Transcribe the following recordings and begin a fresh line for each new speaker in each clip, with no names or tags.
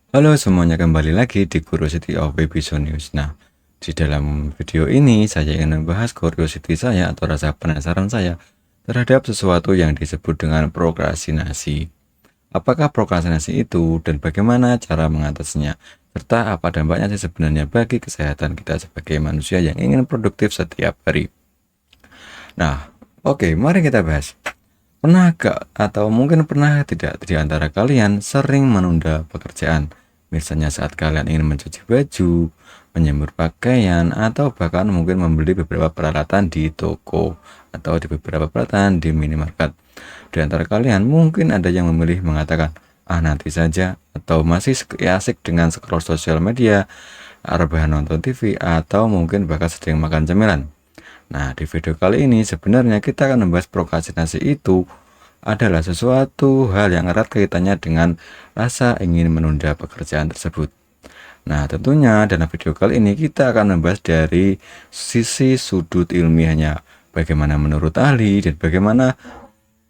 Halo semuanya, kembali lagi di Curiosity of Webiso News. Nah, di dalam video ini saya ingin membahas curiosity saya atau rasa penasaran saya terhadap sesuatu yang disebut dengan prokrastinasi. Apakah prokrastinasi itu dan bagaimana cara mengatasinya? Serta apa dampaknya sih sebenarnya bagi kesehatan kita sebagai manusia yang ingin produktif setiap hari? Nah, oke, mari kita bahas. Pernah gak atau mungkin pernah tidak di antara kalian sering menunda pekerjaan? Misalnya saat kalian ingin mencuci baju, menjemur pakaian, atau bahkan mungkin membeli beberapa peralatan di toko atau di beberapa peralatan di minimarket. Di antara kalian mungkin ada yang memilih mengatakan, ah nanti saja, atau masih asik dengan scroll sosial media, rebahan nonton TV, atau mungkin bahkan sedang makan cemilan. Nah, di video kali ini sebenarnya kita akan membahas prokrastinasi itu adalah sesuatu hal yang erat kaitannya dengan rasa ingin menunda pekerjaan tersebut. Nah, tentunya dalam video kali ini kita akan membahas dari sisi sudut ilmiahnya, bagaimana menurut ahli dan bagaimana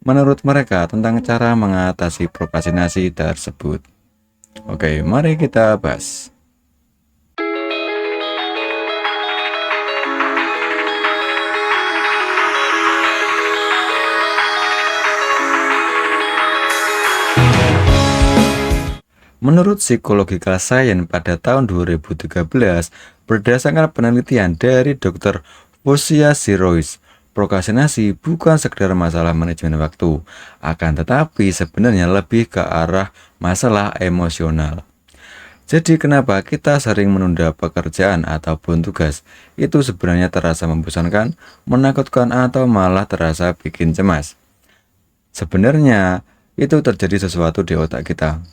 menurut mereka tentang cara mengatasi prokrastinasi tersebut. Oke, mari kita bahas. Menurut Psychological Science pada tahun 2013, berdasarkan penelitian dari Dr. Fosia Sirois, prokrastinasi bukan sekedar masalah manajemen waktu, akan tetapi sebenarnya lebih ke arah masalah emosional. Jadi kenapa kita sering menunda pekerjaan ataupun tugas? Itu sebenarnya terasa membosankan, menakutkan, atau malah terasa bikin cemas. Sebenarnya itu terjadi sesuatu di otak kita.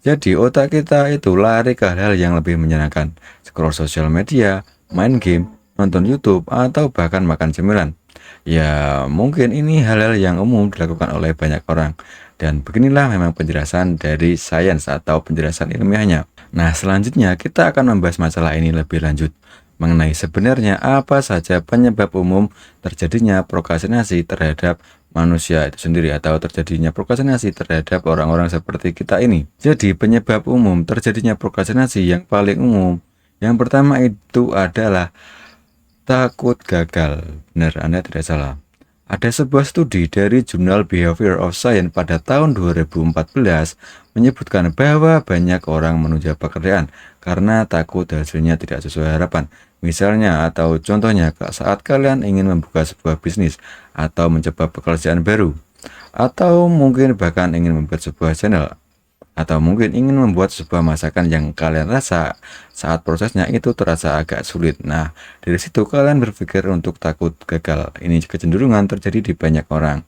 Jadi otak kita itu lari ke hal-hal yang lebih menyenangkan, scroll sosial media, main game, nonton YouTube, atau bahkan makan cemilan. Ya, mungkin ini hal-hal yang umum dilakukan oleh banyak orang. Dan beginilah memang penjelasan dari sains atau penjelasan ilmiahnya. Nah, selanjutnya kita akan membahas masalah ini lebih lanjut. Mengenai sebenarnya apa saja penyebab umum terjadinya prokrastinasi terhadap manusia itu sendiri atau terjadinya prokrastinasi terhadap orang-orang seperti kita ini. Jadi penyebab umum terjadinya prokrastinasi yang paling umum yang pertama itu adalah takut gagal. Benar, Anda tidak salah. Ada sebuah studi dari jurnal Behavior of Science pada tahun 2014 menyebutkan bahwa banyak orang menunda pekerjaan karena takut hasilnya tidak sesuai harapan. Misalnya atau contohnya saat kalian ingin membuka sebuah bisnis atau mencoba pekerjaan baru, atau mungkin bahkan ingin membuat sebuah channel, atau mungkin ingin membuat sebuah masakan yang kalian rasa saat prosesnya itu terasa agak sulit. Nah, dari situ kalian berpikir untuk takut gagal. Ini kecenderungan terjadi di banyak orang.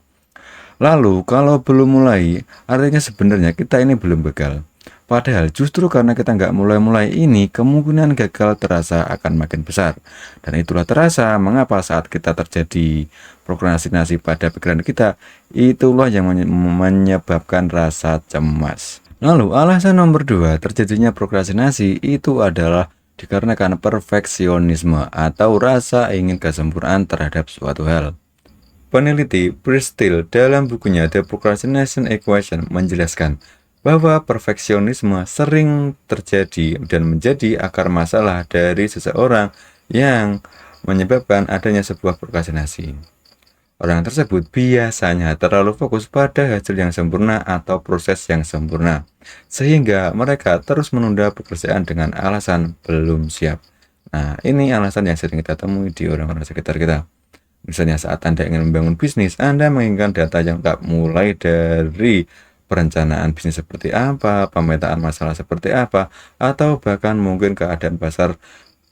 Lalu, kalau belum mulai, artinya sebenarnya kita ini belum gagal. Padahal justru karena kita nggak mulai-mulai ini, kemungkinan gagal terasa akan makin besar. Dan itulah terasa mengapa saat kita terjadi prokrastinasi pada pikiran kita, itulah yang menyebabkan rasa cemas. Lalu alasan nomor dua terjadinya prokrastinasi itu adalah dikarenakan perfeksionisme atau rasa ingin kesempurnaan terhadap suatu hal. Peneliti Bristol dalam bukunya The Procrastination Equation menjelaskan bahwa perfeksionisme sering terjadi dan menjadi akar masalah dari seseorang yang menyebabkan adanya sebuah prokrastinasi. Orang tersebut biasanya terlalu fokus pada hasil yang sempurna atau proses yang sempurna, sehingga mereka terus menunda pekerjaan dengan alasan belum siap. Nah, ini alasan yang sering kita temui di orang-orang sekitar kita. Misalnya saat Anda ingin membangun bisnis, Anda menginginkan data yang lengkap mulai dari perencanaan bisnis seperti apa, pemetaan masalah seperti apa, atau bahkan mungkin keadaan pasar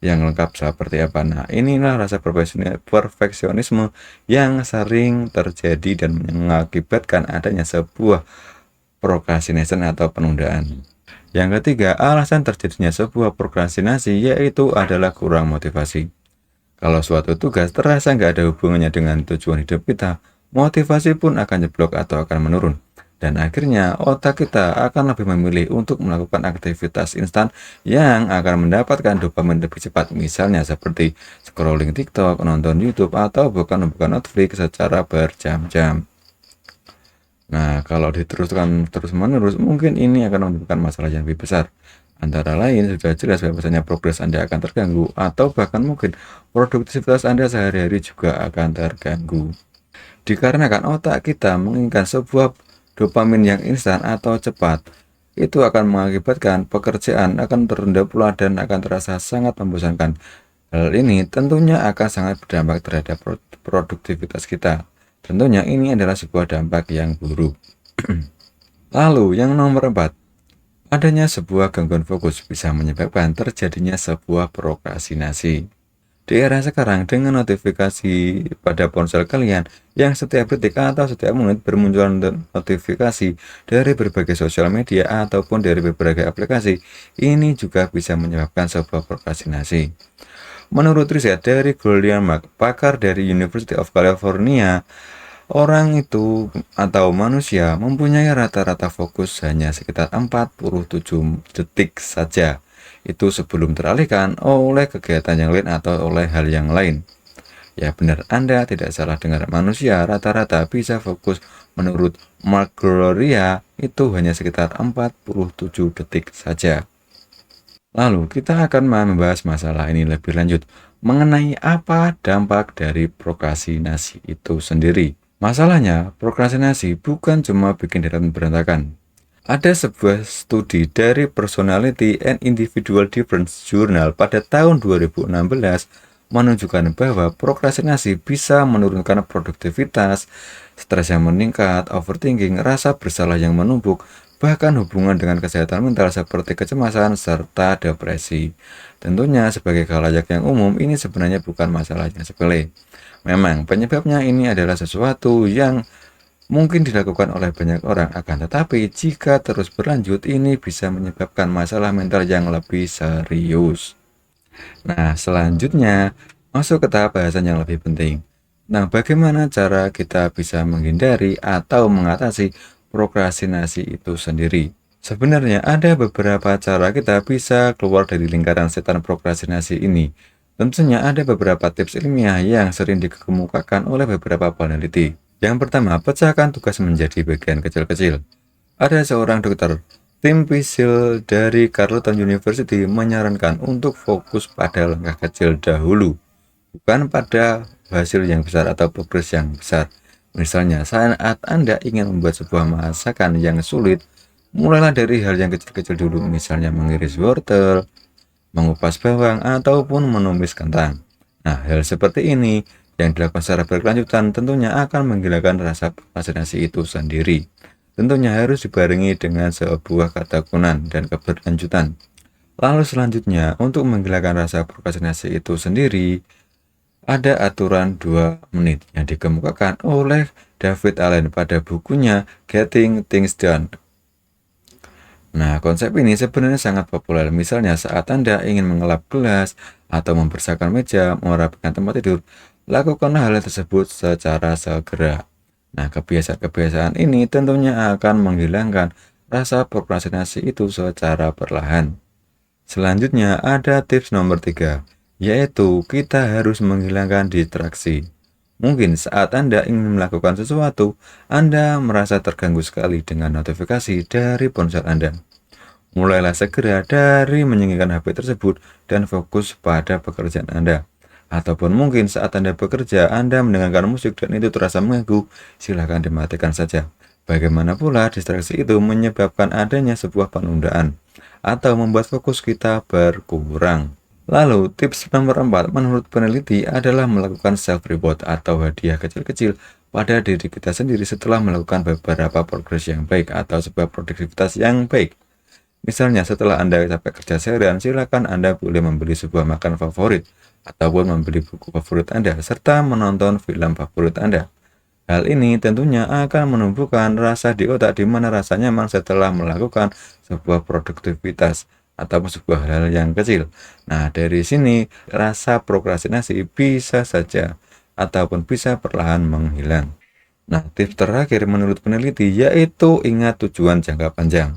yang lengkap seperti apa. Nah, inilah rasa perfeksionisme yang sering terjadi dan mengakibatkan adanya sebuah prokrastinasi atau penundaan. Yang ketiga, alasan terjadinya sebuah prokrastinasi yaitu adalah kurang motivasi. Kalau suatu tugas terasa nggak ada hubungannya dengan tujuan hidup kita, motivasi pun akan jeblok atau akan menurun. Dan akhirnya otak kita akan lebih memilih untuk melakukan aktivitas instan yang akan mendapatkan dopamin lebih cepat. Misalnya seperti scrolling TikTok, nonton YouTube, atau bukan membuka Netflix secara berjam-jam. Nah, kalau diteruskan terus-menerus, mungkin ini akan menimbulkan masalah yang lebih besar. Antara lain, sudah jelas bahwasanya progres Anda akan terganggu atau bahkan mungkin produktivitas Anda sehari-hari juga akan terganggu. Dikarenakan otak kita menginginkan sebuah dopamin yang instan atau cepat, itu akan mengakibatkan pekerjaan akan tertunda pula dan akan terasa sangat membosankan. Hal ini tentunya akan sangat berdampak terhadap produktivitas kita. Tentunya ini adalah sebuah dampak yang buruk. Lalu yang nomor 4, adanya sebuah gangguan fokus bisa menyebabkan terjadinya sebuah prokrastinasi. Di era sekarang dengan notifikasi pada ponsel kalian yang setiap detik atau setiap menit bermunculan notifikasi dari berbagai sosial media ataupun dari berbagai aplikasi, ini juga bisa menyebabkan sebuah prokrastinasi. Menurut riset dari Gillian Mark, pakar dari University of California, orang itu atau manusia mempunyai rata-rata fokus hanya sekitar 47 detik saja. Itu sebelum teralihkan oleh kegiatan yang lain atau oleh hal yang lain. Ya benar, Anda tidak salah dengar. Manusia rata-rata bisa fokus menurut Mark Gloria itu hanya sekitar 47 detik saja. Lalu kita akan membahas masalah ini lebih lanjut mengenai apa dampak dari prokrastinasi itu sendiri. Masalahnya, prokrastinasi bukan cuma bikin diri berantakan. Ada sebuah studi dari Personality and Individual Difference Journal pada tahun 2016 menunjukkan bahwa prokrastinasi bisa menurunkan produktivitas, stres yang meningkat, overthinking, rasa bersalah yang menumpuk, bahkan hubungan dengan kesehatan mental seperti kecemasan serta depresi. Tentunya sebagai khalayak yang umum ini sebenarnya bukan masalah yang sepele. Memang penyebabnya ini adalah sesuatu yang mungkin dilakukan oleh banyak orang, akan tetapi jika terus berlanjut ini bisa menyebabkan masalah mental yang lebih serius. Nah, selanjutnya masuk ke tahap bahasan yang lebih penting. Nah, bagaimana cara kita bisa menghindari atau mengatasi prokrastinasi itu sendiri? Sebenarnya ada beberapa cara kita bisa keluar dari lingkaran setan prokrastinasi ini. Tentunya ada beberapa tips ilmiah yang sering dikemukakan oleh beberapa peneliti. Yang pertama, pecahkan tugas menjadi bagian kecil-kecil. Ada seorang dokter, Tim Pisil dari Carleton University menyarankan untuk fokus pada langkah kecil dahulu, bukan pada hasil yang besar atau progres yang besar. Misalnya, saat Anda ingin membuat sebuah masakan yang sulit, mulailah dari hal yang kecil-kecil dulu, misalnya mengiris wortel, mengupas bawang, ataupun menumis kentang. Nah, hal seperti ini yang dilakukan secara berkelanjutan tentunya akan menghilangkan rasa prokrastinasi itu sendiri. Tentunya harus dibarengi dengan sebuah ketekunan dan keberlanjutan. Lalu selanjutnya, untuk menghilangkan rasa prokrastinasi itu sendiri, ada aturan 2 menit yang dikemukakan oleh David Allen pada bukunya Getting Things Done. Nah, konsep ini sebenarnya sangat populer. Misalnya saat Anda ingin mengelap gelas atau membersihkan meja, merapikan tempat tidur, lakukanlah hal tersebut secara segera. Nah, kebiasaan-kebiasaan ini tentunya akan menghilangkan rasa prokrastinasi itu secara perlahan. Selanjutnya ada tips nomor 3, yaitu kita harus menghilangkan distraksi. Mungkin saat Anda ingin melakukan sesuatu, Anda merasa terganggu sekali dengan notifikasi dari ponsel Anda. Mulailah segera dari menyingkirkan HP tersebut dan fokus pada pekerjaan Anda. Ataupun mungkin saat Anda bekerja, Anda mendengarkan musik dan itu terasa mengganggu, silakan dimatikan saja. Bagaimana pula distraksi itu menyebabkan adanya sebuah penundaan atau membuat fokus kita berkurang. Lalu tips nomor 4 menurut peneliti adalah melakukan self-reward atau hadiah kecil-kecil pada diri kita sendiri setelah melakukan beberapa progres yang baik atau sebuah produktivitas yang baik. Misalnya setelah Anda capek kerja seharian, silakan Anda boleh membeli sebuah makan favorit ataupun membeli buku favorit Anda serta menonton film favorit Anda. Hal ini tentunya akan menumbuhkan rasa di otak di mana rasa nyaman setelah melakukan sebuah produktivitas atau sebuah hal yang kecil. Nah, dari sini rasa prokrastinasi bisa saja ataupun bisa perlahan menghilang. Nah, tips terakhir menurut peneliti yaitu ingat tujuan jangka panjang.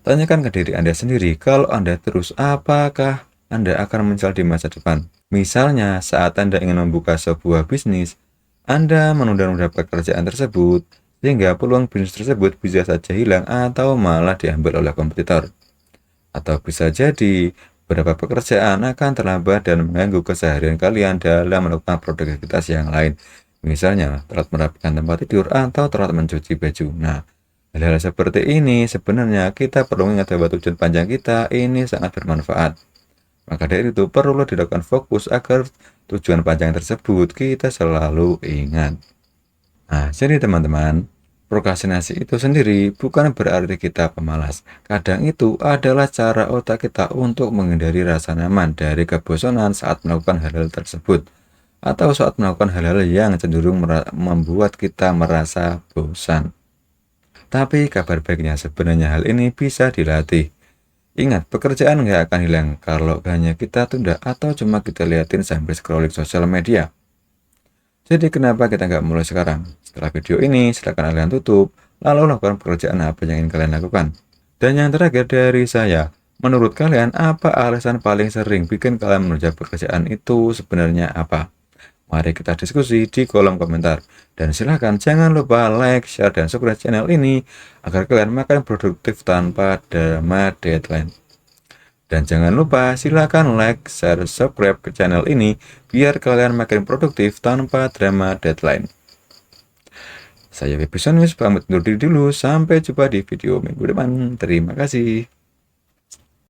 Tanyakan ke diri Anda sendiri, kalau Anda terus, apakah Anda akan menyesal di masa depan? Misalnya, saat Anda ingin membuka sebuah bisnis, Anda menunda-nunda pekerjaan tersebut, sehingga peluang bisnis tersebut bisa saja hilang atau malah diambil oleh kompetitor. Atau bisa jadi beberapa pekerjaan akan terlambat dan mengganggu keseharian kalian dalam melakukan produktivitas yang lain. Misalnya, telat merapikan tempat tidur atau telat mencuci baju. Nah, hal-hal seperti ini sebenarnya kita perlu ingat bahwa tujuan panjang kita ini sangat bermanfaat. Maka dari itu perlu dilakukan fokus agar tujuan panjang tersebut kita selalu ingat. Nah, jadi teman-teman, prokrastinasi itu sendiri bukan berarti kita pemalas. Kadang itu adalah cara otak kita untuk menghindari rasa nyaman dari kebosanan saat melakukan hal-hal tersebut. Atau saat melakukan hal-hal yang cenderung membuat kita merasa bosan. Tapi kabar baiknya sebenarnya hal ini bisa dilatih. Ingat, pekerjaan nggak akan hilang kalau hanya kita tunda atau cuma kita liatin sambil scrolling sosial media. Jadi kenapa kita nggak mulai sekarang? Setelah video ini, silakan kalian tutup, lalu lakukan pekerjaan apa yang ingin kalian lakukan. Dan yang terakhir dari saya, menurut kalian apa alasan paling sering bikin kalian mengerjakan pekerjaan itu sebenarnya apa? Mari kita diskusi di kolom komentar. Dan silakan jangan lupa like, share, dan subscribe channel ini agar kalian makin produktif tanpa drama deadline. Dan jangan lupa silakan like, share, subscribe ke channel ini biar kalian makin produktif tanpa drama deadline. Saya Webisonius pamit undur diri dulu, sampai jumpa di video minggu depan. Terima kasih.